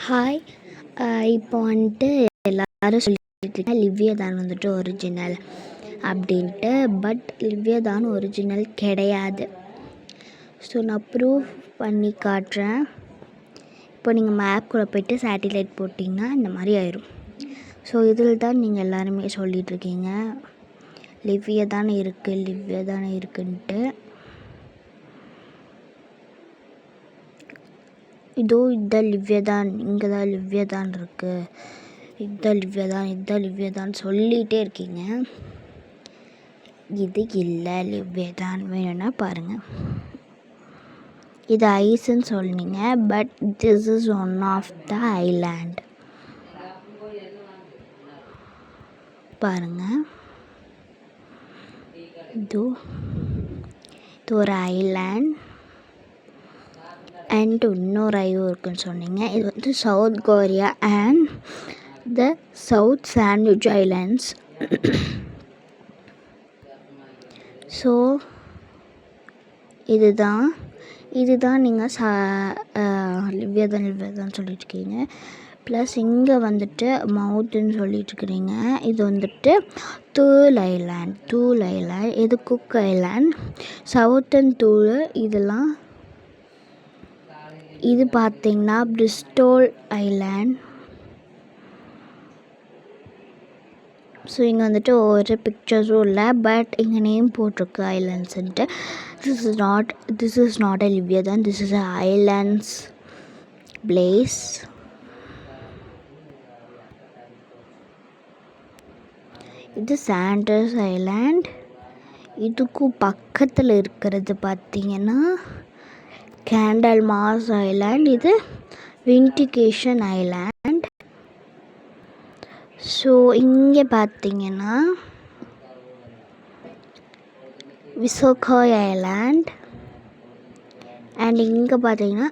Hi. இப்போ வந்துட்டு எல்லாரும் சொல்லிட்டு லிவ்யதான் வந்துட்டு ஒரிஜினல் அப்படின்ட்டு. பட் லிவ்யதான் ஒரிஜினல் கிடையாது. ஸோ நான் ப்ரூஃப் பண்ணி காட்டுறேன். இப்போ நீங்கள் மேப்குள்ளே போய்ட்டு சேட்டிலைட் போட்டிங்கன்னா இந்த மாதிரி ஆயிரும். ஸோ இதில் தான் நீங்கள் எல்லாருமே சொல்லிகிட்ருக்கீங்க லிவ்யதான் இருக்குன்ட்டு. இதோ இதுதான் லிவ்யதான், இங்கே தான் லிவ்யதான் இருக்குது, இதுதான் லிவ்யதான் சொல்லிகிட்டே இருக்கீங்க. இது இல்லை லிவ்யதான். வேணும்னா பாருங்கள். இது ஐஸ்ன்னு சொன்னீங்க, but this is one of the island. பாருங்கள், இது ஒரு ஐலாண்ட். அண்ட் இன்னொரு ஐயும் இருக்குன்னு சொன்னீங்க. இது வந்து south Korea and the south sandwich islands. So இதுதான் நீங்கள் லிவ்யதான் சொல்லிட்டுருக்கீங்க. ப்ளஸ் இங்கே வந்துட்டு மவுத்துன்னு சொல்லிட்டுருக்கிறீங்க. இது வந்துட்டு தூல் ஐலாண்ட். இது குக் ஐலாண்ட். சவுத்தன் தூள். இதெல்லாம் இது பார்த்திங்கன்னா பிரிஸ்டோல் ஐலாண்ட். ஸோ இங்கே வந்துட்டு ஒரு பிக்சர்ஸும் இல்லை, பட் இங்கே நேம் போட்டிருக்கு ஐலாண்ட்ஸுன்ட்டு. திஸ் இஸ் நாட் அ லிவ்யதான், this is a islands place. இது சாண்டர்ஸ் ஐலாண்ட். இதுக்கும் பக்கத்தில் இருக்கிறது பார்த்திங்கன்னா கேண்டல்மார்ஸ் ஐலாண்ட். இது விண்டிகேஷன் ஐலாண்ட். ஸோ இங்கே பார்த்தீங்கன்னா விசோகாய் ஐலாண்ட். அண்ட் இங்கே பார்த்தீங்கன்னா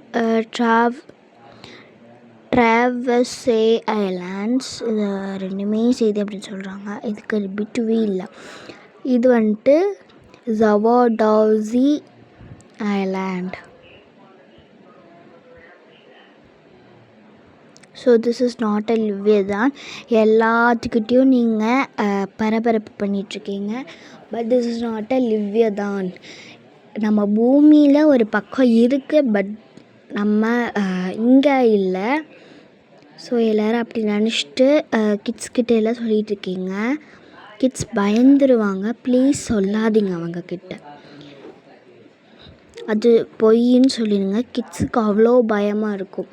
ட்ராவர்ஸே ஐலாண்ட்ஸ். இது ரெண்டுமே செய்தி அப்படின்னு சொல்கிறாங்க. இதுக்கு பிட்டுவே இல்லை. இது வந்துட்டு Zavodovski island. So this is not a லிவ்யதான். எல்லாத்துக்கிட்டேயும் நீங்கள் பரபரப்பு பண்ணிகிட்ருக்கீங்க. But this is not a லிவ்யதான். நம்ம பூமியில் ஒரு பக்கம் இருக்குது, பட் நம்ம இங்கே இல்லை. ஸோ எல்லோரும் அப்படி நினச்சிட்டு கிட்ஸ்கிட்ட எல்லாம் சொல்லிகிட்ருக்கீங்க. கிட்ஸ் பயந்துருவாங்க. ப்ளீஸ் சொல்லாதீங்க அவங்கக்கிட்ட. அது பொய்ன்னு சொல்லிடுங்க. கிட்ஸுக்கு அவ்வளோ பயமாக இருக்கும்.